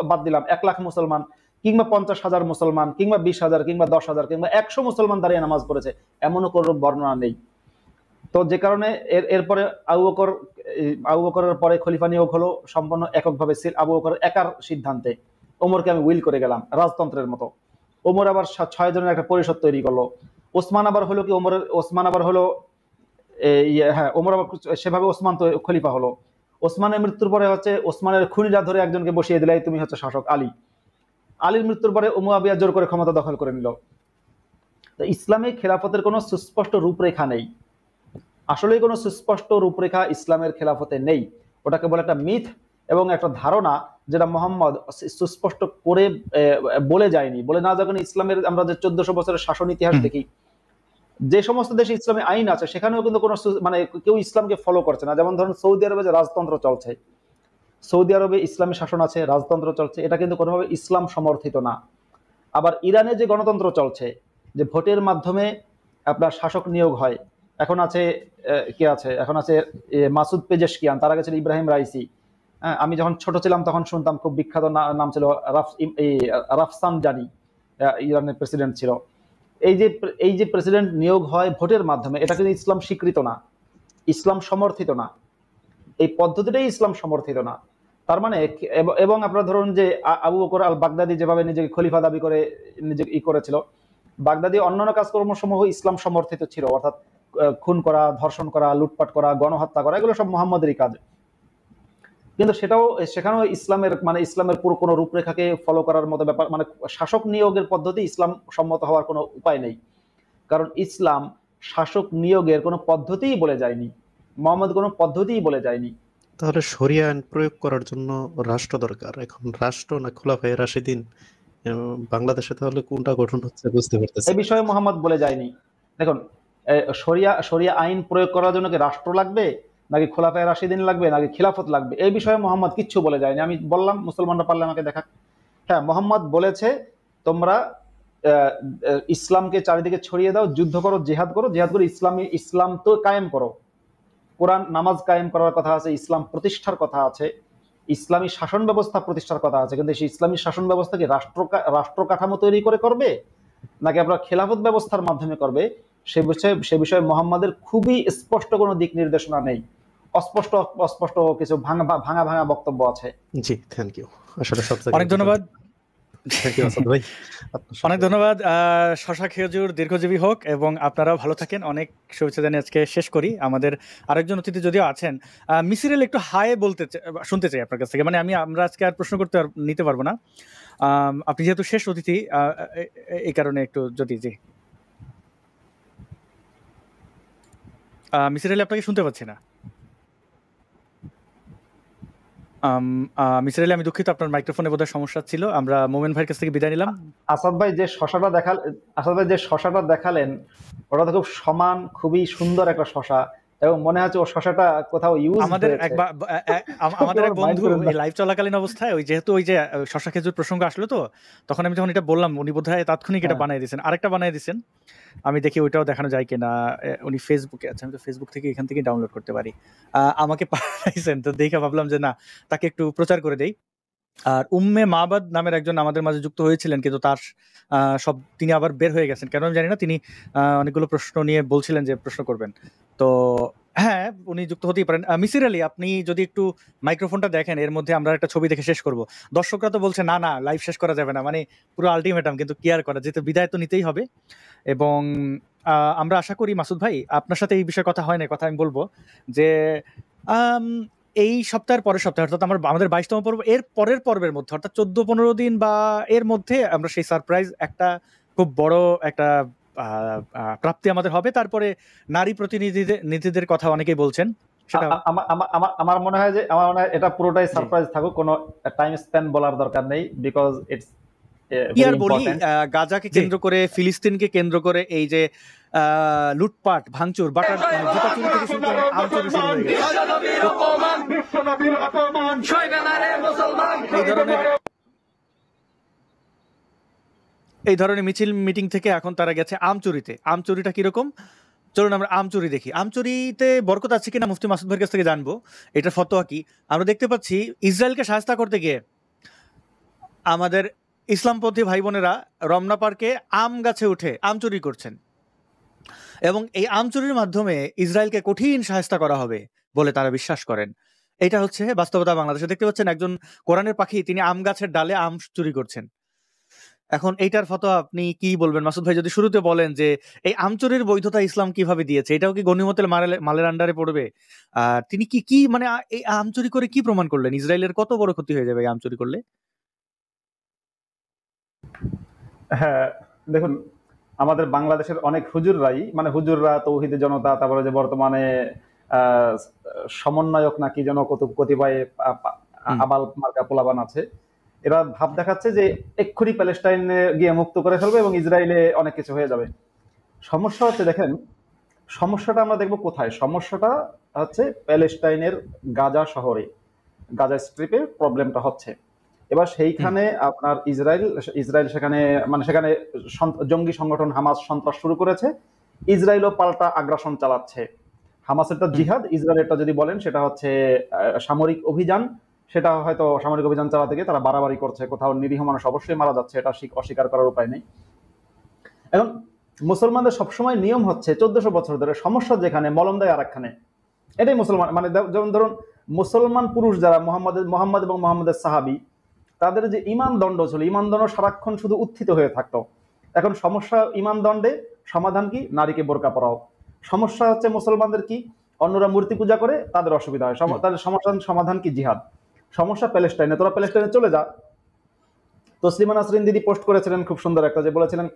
বাদ দিলাম, 1 লাখ মুসলমান কিংবা 50,000 মুসলমান কিংবা 20,000 কিংবা 10,000 কিংবা 100 মুসলমান দাঁড়িয়ে নামাজ পড়েছে, এমনও কোনো বর্ণনা নেই। তো যে কারণে এরপরে আবু বকরের পরে খলিফা নিয়োগ হলো সম্পূর্ণ এককভাবে, আবু বকর একার সিদ্ধান্তে। ওমরকে আমি উইল করে গেলাম রাজতন্ত্রের মতো। ওমর আবার 6 জনের একটা পরিষদ তৈরি করলো। ওসমান আবার হলো ওমর আবার সেভাবে ওসমান তো খলিফা হলো। ওসমানের মৃত্যুর পরে হচ্ছে ওসমানের খুনিরা ধরে একজনকে বসিয়ে দিলে, তুমি হচ্ছে শাসক আলী। আলীর মৃত্যুর পরে মুয়াবিয়া জোর করে ক্ষমতা দখল করে নিল। তো ইসলামী খেলাফতের কোনো সুস্পষ্ট রূপরেখা নেই, আসলেই কোনো সুস্পষ্ট রূপরেখা ইসলামের খেলাফতে নেই। ওটাকে বলে একটা মিথ এবং একটা ধারণা, যেটা মোহাম্মদ সুস্পষ্ট করে বলে যায়নি। বলে না যখন ইসলামের আমরা যে 1400 বছরের শাসন ইতিহাস দেখি, যে সমস্ত দেশে ইসলামী আইন আছে সেখানেও কিন্তু কোনো মানে কেউ ইসলামকে ফলো করছে না। যেমন ধরুন সৌদি আরবে যে রাজতন্ত্র চলছে, সৌদি আরবে ইসলামী শাসন আছে, রাজতন্ত্র চলছে, এটা কিন্তু কোনোভাবে ইসলাম সমর্থিত না। আবার ইরানে যে গণতন্ত্র চলছে, যে ভোটের মাধ্যমে আপনার শাসক নিয়োগ হয়, এখন আছে এখন আছে মাসুদ পেজেশকিয়ান, তার আগে ছিল ইব্রাহিম রাইসি। আমি যখন ছোট ছিলাম তখন শুনতাম, খুব বিখ্যাত নাম ছিল রাফসানজানি, ইরানের প্রেসিডেন্ট ছিল। এই যে প্রেসিডেন্ট নিয়োগ হয় ভোটের মাধ্যমে, এটা কিন্তু ইসলাম স্বীকৃত না, ইসলাম সমর্থিত না, এই পদ্ধতিটাই ইসলাম সমর্থিত না। তার মানে এবং আপনারা ধরুন যে আবু বকর আল বাগদাদি যেভাবে নিজেকে খলিফা দাবি করে নিজেকে করেছিল, বাগদাদি অন্যান্য কাজকর্মসমূহ ইসলাম সমর্থিত ছিল, অর্থাৎ খুন করা, ধর্ষণ করা, লুটপাট করা, গণহত্যা করা, এগুলো সব মুহাম্মদেরই কাজ। কিন্তু সেখানেও ইসলামের পুরো কোনো রূপরেখাকে ফলো করার মতো ব্যাপার, মানে শাসক নিয়োগের পদ্ধতি ইসলাম সম্মত হওয়ার কোনো উপায় নেই, কারণ ইসলাম শাসক নিয়োগের কোনো পদ্ধতিই বলে যায়নি, মোহাম্মদ কোনো পদ্ধতিই বলে যায়নি। তাহলে শরিয়া আইন প্রয়োগ করার জন্য রাষ্ট্র দরকার। এখন রাষ্ট্র না খোলাফায়ে রাশিদিন, বাংলাদেশে তাহলে কোনটা গঠন হচ্ছে বুঝতে পারতেছি। এই বিষয়ে মোহাম্মদ বলে যায়নি। দেখুন, শরিয়া আইন প্রয়োগ করার জন্য কি রাষ্ট্র লাগবে, নাকি খোলাফায়ে রাশিদিন লাগবে, নাকি খিলাফত লাগবে, এই বিষয়ে মোহাম্মদ কিচ্ছু বলে যায়নি। আমি বললাম, মুসলমানরা পারলে আমাকে দেখাক। হ্যাঁ, মোহাম্মদ বলেছে তোমরা ইসলামকে চারিদিকে ছড়িয়ে দাও, যুদ্ধ করো, জিহাদ করো, ইসলাম তো কায়েম করো। কোরআন নামাজ কায়েম করার কথা আছে, ইসলাম প্রতিষ্ঠার কথা আছে, ইসলামী শাসন ব্যবস্থা প্রতিষ্ঠার কথা আছে, কিন্তু সেই ইসলামী শাসন ব্যবস্থা কি রাষ্ট্র কাঠামো তৈরি করে করবে, নাকি আপনার খেলাফত ব্যবস্থার মাধ্যমে করবে, সে বিষয়ে মোহাম্মদের খুবই স্পষ্ট কোনো দিক নির্দেশনা নেই। অস্পষ্ট কিছু ভাঙা বক্তব্য আছে। জি, থ্যাংক ইউ। আসলে অনেক ধন্যবাদ। অনেক ধন্যবাদ। শশা খেজুর দীর্ঘজীবী হোক এবং আপনারাও ভালো থাকেন। অনেক শুভেচ্ছা জানিয়ে আজকে শেষ করি। আমাদের আরেকজন অতিথি যদিও আছেন, মিসিরেল একটু হাই শুনতে চাই আপনার কাছ থেকে। মানে আমরা আজকে আর প্রশ্ন নিতে পারবো না, আপনি যেহেতু শেষ অতিথি, এই কারণে একটু যদি জি মিসিরেল আপনাকে শুনতে পাচ্ছি না। মিসির আলী, আমি দুঃখিত, আপনার মাইক্রোফোনে বোধহয় সমস্যা ছিল। আমরা মোমেন ভাইয়ের কাছ থেকে বিদায় নিলাম। আসাদ ভাই যে শশাটা দেখালেন, ওটা তো খুব সমান, খুবই সুন্দর একটা শশা, এবং মনে হচ্ছে ও শশাটা কোথাও ইউজ আমাদের হয়েছে। আমাদের এক কেউ mind বন্ধু করেন না। এই লাইভ চলাকালীন অবস্থায় যেহেতু ওই যে শশা খেজুর প্রসঙ্গ আসলো, তো তখন আমি যখন এটা বললাম উনি বোধহয় তাৎক্ষণিক এটা হ্যাঁ। বানিয়ে দিয়েছেন, আরেকটা বানিয়ে দিয়েছেন। আমি দেখি ওইটাও দেখানো যায় কিনা। উনি ফেসবুকে, আচ্ছা আমি তো ফেসবুক থেকে এখান থেকে ডাউনলোড করতে পারি, আমাকে পাঠাইছেন, তো দেখে ভাবলাম যে না, তাকে একটু প্রচার করে দেই। আর উম্মে মাবাদ নামের একজন আমাদের মাঝে যুক্ত হয়েছিলেন, কিন্তু তার সব তিনি আবার বের হয়ে গেছেন, কেন আমি জানি না। তিনি অনেকগুলো প্রশ্ন নিয়ে বলছিলেন যে প্রশ্ন করবেন, তো হ্যাঁ উনি যুক্ত হতেই পারেন। মিসির আলী, আপনি যদি একটু মাইক্রোফোনটা দেখেন, এর মধ্যে আমরা একটা ছবি দেখে শেষ করব। দর্শকরা তো বলছে না না লাইভ শেষ করা যাবে না, মানে পুরো আলটিমেটাম, কিন্তু কি আর করা, যেহেতু বিদায় তো নিতেই হবে। এবং আমরা আশা করি মাসুদ ভাই আপনার সাথে এই বিষয়ে কথা হয় না, কথা আমি বলবো যে আম, এই সপ্তাহের পরের সপ্তাহে, অর্থাৎ আমাদের 22তম পর্ব, এর পরের পর্বের মধ্যে, অর্থাৎ 14-15 দিন বা এর মধ্যে আমরা সেই সারপ্রাইজ একটা খুব বড় একটা প্রাপ্তি আমাদের হবে। তারপরে নারী প্রতিনিধিদের কথা অনেকেই বলছেন, সেটা আমার মনে হয় এটা পুরোটাই সারপ্রাইজ থাকুক, কোনো টাইম স্প্যান বলার দরকার নেই, বিকজ ইটস কি আর বলি, গাজাকে কেন্দ্র করে, ফিলিস্তিনকে কেন্দ্র করে এই যে লুটপাট, ভাঙচুর, বাটার, মানে জুতা চুরি থেকে শুরু করে আম চুরি শুরু হয়ে গেছে। এই ধরনের মিছিল মিটিং থেকে এখন তারা গেছে আম চুরিতে। আম চুরিটা কিরকম, চলুন আমরা আম চুরি দেখি। আম চুরিতে বরকত আছে কিনা মুফতি মাসুদ ভাইয়ের কাছ থেকে জানবো, এটা ফতোয়া কি। আমরা দেখতে পাচ্ছি ইসরায়েলকে সাহায্য করতে গিয়ে আমাদের ইসলামপন্থী ভাই বোনেরা রমনা পার্কে আম গাছে উঠে আম চুরি করছেন, এবং এই আম চুরির মাধ্যমে ইসরায়েলকে কঠিন সাহায্য করা হবে বলে তারা বিশ্বাস করেন। এটা হচ্ছে বাস্তবতা। বাংলাদেশে দেখতে পাচ্ছেন একজন কোরআনের পাখি, তিনি আম গাছের ডালে আম চুরি করছেন। এখন এইটার ফতোয়া আপনি কি বলবেন মাসুদ ভাই? যদি শুরুতে বলেন যে এই আম চুরির বৈধতা ইসলাম কিভাবে দিয়েছে, এটাও কি গনিমতের মালের আন্ডারে পড়বে? আর তিনি কি মানে এই আম চুরি করে কি প্রমাণ করলেন? ইসরায়েলের কত বড় ক্ষতি হয়ে যাবে এই আম চুরি করলে? হ্যাঁ, দেখুন, আমাদের বাংলাদেশের অনেক হুজুররাই, মানে হুজুররা, তৌহিদি জনতা, তারপরে যে বর্তমানে সমন্বয়ক নাকি যেন কতিপয় আবাল মার্কা পোলাবান আছে, এরা ভাব দেখাচ্ছে যে এক্ষুনি প্যালেস্টাইনে গিয়ে মুক্ত করে ফেলবে এবং ইসরায়েলে অনেক কিছু হয়ে যাবে। সমস্যা হচ্ছে, দেখেন সমস্যাটা আমরা দেখবো কোথায়। সমস্যাটা হচ্ছে প্যালেস্টাইনের গাজা শহরে, গাজা স্ট্রিপে প্রবলেমটা হচ্ছে। এবার সেইখানে আপনার ইসরায়েল সেখানে, মানে সেখানে জঙ্গি সংগঠন হামাস সন্ত্রাস শুরু করেছে, ইসরায়েলও পাল্টা আগ্রাসন চালাচ্ছে। হামাসেরটা জিহাদ, ইসরায়েলেরটা যদি বলেন সেটা হচ্ছে সামরিক অভিযান। সেটা হয়তো সামরিক অভিযান চালাতে গিয়ে তারা বাড়াবাড়ি করছে, কোথাও নিরীহ মানুষ অবশ্যই মারা যাচ্ছে, এটা অস্বীকার করার উপায় নেই। এখন মুসলমানদের সবসময় নিয়ম হচ্ছে 1400 বছর ধরে, সমস্যা যেখানে মলম দেয় আরেকখানে, এটাই মুসলমান। মানে যেমন ধরুন মুসলমান পুরুষ যারা মোহাম্মদ এবং মোহাম্মদের সাহাবি, তাদের যে ইমান দণ্ড ছিল, ইমান দণ্ড সারাক্ষণ শুধু উত্থিত হয়ে থাকতো। এখন সমস্যা ইমান দণ্ডে, সমাধান কি? নারীকে বোরকা পরাও। সমস্যা হচ্ছে মুসলমানদের কি? অন্যরা মূর্তি পূজা করে, তাদের অসুবিধা হয়, তাদের সমাধান কি? জিহাদ। সমস্যা প্যালেস্টাইনে, তোরা প্যালেস্টাইনে চলে যা। তসলিমা নাসরিন দিদি পোস্ট করেছিলেন খুব সুন্দর একটা, যে বলেছিলেন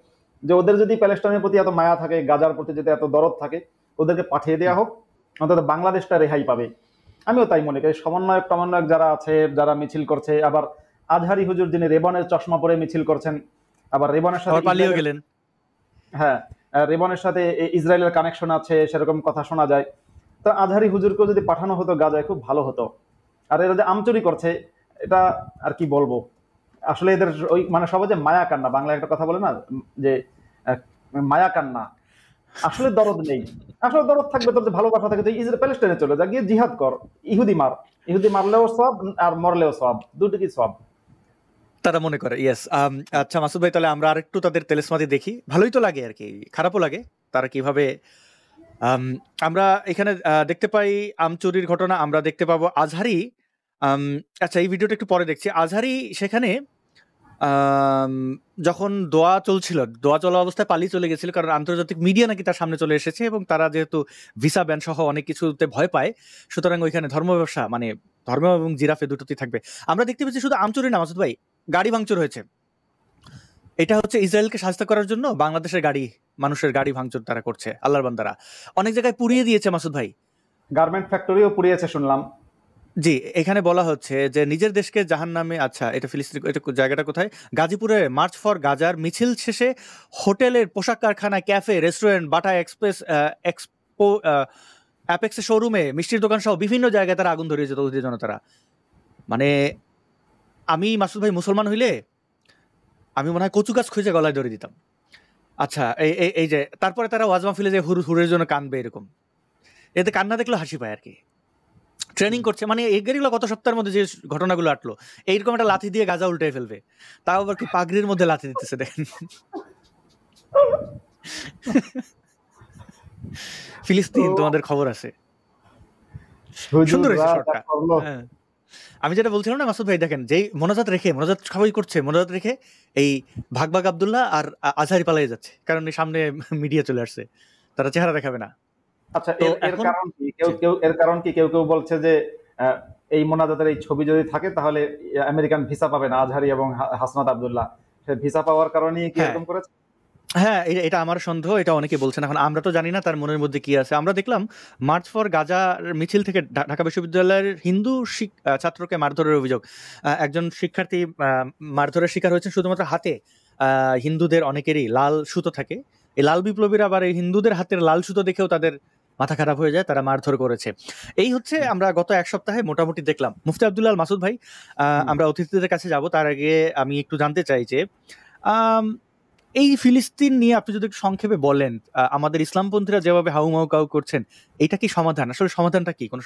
যে ওদের যদি প্যালেস্টাইনের প্রতি এত মায়া থাকে, গাজার প্রতি যদি এত দরদ থাকে, ওদেরকে পাঠিয়ে দেওয়া হোক, অন্তত বাংলাদেশটা রেহাই পাবে। আমিও তাই মনে করি। সমন্বয়ক যারা আছে, যারা মিছিল করছে, আবার আজহারি হুজুর যিনি রেবনের চশমা পরে মিছিল করছেন, আবার রেবনের সাথে পালিয়ে গেলেন। হ্যাঁ, রেবনের সাথে ইসরায়েলের কানেকশন আছে, সেরকম কথা শোনা যায়। তো আজহারি হুজুরকেও যদি পাঠানো হতো গাজায়, খুব ভালো হতো। আর এরা যে আমচুরি করছে, এটা আর কি বলবো, আসলে এদের ওই মানে সবাই যে মায়া কান্না, বাংলায় একটা কথা বলে না যে মায়া কান্না, আসলে দরদ নেই। আসলে দরদ থাকবে তোর, যে ভালোবাসা থাকে তুই প্যালেস্টাইনে চলে যা, গিয়ে জিহাদ কর, ইহুদি মারলেও সব আর মরলেও সব, দুটোকে সব তারা মনে করে। ইয়েস। আচ্ছা মাসুদ ভাই, তাহলে আমরা আরেকটু তাদের তেলেসমাতি দেখি। ভালোই তো লাগে আর কি, খারাপও লাগে তারা কিভাবে। আমরা এখানে দেখতে পাই আমচুরির ঘটনা, আমরা দেখতে পাবো আজহারি। আচ্ছা এই ভিডিওটা একটু পরে দেখছি। আজহারি সেখানে যখন দোয়া চলছিল, দোয়া চলা অবস্থায় পালিয়ে চলে গেছিল, কারণ আন্তর্জাতিক মিডিয়া নাকি তার সামনে চলে এসেছে, এবং তারা যেহেতু ভিসা ব্যান সহ অনেক কিছুতে ভয় পায়, সুতরাং ওইখানে ধর্ম ব্যবসা, মানে ধর্ম এবং জিরাফে দুটোতেই থাকবে। আমরা দেখতে পাচ্ছি শুধু আমচুরি না মাসুদ ভাই, গাড়ি ভাঙচুর হয়েছে। এটা হচ্ছে ইসরায়েলকে সাহায্য করার জন্য বাংলাদেশের মানুষের গাড়ি ভাঙচুর তারা করছে, আল্লাহর বান্দারা। অনেক জায়গায় পুড়িয়ে দিয়েছে মাসুদ ভাই, গার্মেন্ট ফ্যাক্টরিও পুড়িয়েছে শুনলাম। জি, এখানে বলা হচ্ছে যে নিজের দেশকে জাহান্নামে। আচ্ছা এটা ফিলিস্তিন, এটা জায়গাটা কোথায়? গাজীপুরে মার্চ ফর গাজার মিছিল শেষে হোটেলের, পোশাক কারখানা, ক্যাফে, রেস্টুরেন্ট, বাটা এক্সপ্রেস অ্যাপেক্সের শোরুমে, মিষ্টির দোকান সহ বিভিন্ন জায়গায় তারা আগুন ধরিয়েছে তৌহিদি জনতারা। মানে আমি মাসুদ ভাই মুসলমান হইলে আমি মনে হয় কচু গাছ খুঁজে গলায় ধরে দিতাম। আচ্ছা, এই যে তারপরে তারা ওয়াজ মাহফিলে যে হুরের জন্য কানবে, এরকম এতে কান্না দেখলে হাসি পায় আর কি। ট্রেনিং করছে, মানে এগুলো গত সপ্তাহের মধ্যে যে ঘটনাগুলো আটলো, এইরকম একটা লাথি দিয়ে গাজা উল্টে ফেলবে, তাও আবার কি পাগড়ির মধ্যে লাথি দিতেছে দেখেন। ফিলিস্তিন তোমাদের খবর আছে, সুন্দর হয়েছে শটটা। হ্যাঁ, আমি যেটা বলছিলাম না মাসুদ ভাই, দেখেন যেই মোনাজাত সবাই করছে, মোনাজাত রেখে এই ভাগ আব্দুল্লাহ আর আজহারি পালিয়ে যাচ্ছে, কারণ সামনে মিডিয়া চলে আসছে, তারা চেহারা দেখাবে না। আচ্ছা, এর কারণ কি? কেউ কেউ বলছে যে এই মোনাজাতের এই ছবি যদি থাকে তাহলে আমেরিকান ভিসা পাবে না আজহারি এবং হাসনাত আব্দুল্লাহ, সে ভিসা পাওয়ার কারণেই কি এরকম করেছে? হ্যাঁ, এটা আমার সন্দেহ, এটা অনেকে বলছেন। এখন আমরা তো জানি না তার মনের মধ্যে কি আছে। আমরা দেখলাম মার্চ ফর গাজা মিছিল থেকে ঢাকা বিশ্ববিদ্যালয়ের হিন্দু ছাত্রকে মারধরের অভিযোগ, একজন শিক্ষার্থী মারধরের শিকার হয়েছেন শুধুমাত্র হাতে। হিন্দুদের অনেকেরই লাল সুতো থাকে, এই লাল বিপ্লবীরা আবার এই হিন্দুদের হাতের লাল সুতো দেখেও তাদের মাথা খারাপ হয়ে যায়, তারা মারধর করেছে। এই হচ্ছে আমরা গত এক সপ্তাহে মোটামুটি দেখলাম। মুফতি আব্দুল্লাহ আল মাসুদ ভাই, আমরা অতিথিদের কাছে যাব, তার আগে আমি একটু জানতে চাই যে এই ফিলিস্তিন নিয়ে আপনি যদি একটু সংক্ষেপে বলেন, আমাদের ইসলামপন্থীরা যেভাবে হাউমাউ কাউ করছেন, এটা কি সমাধান? আসলে সমাধানটা কি? কোনো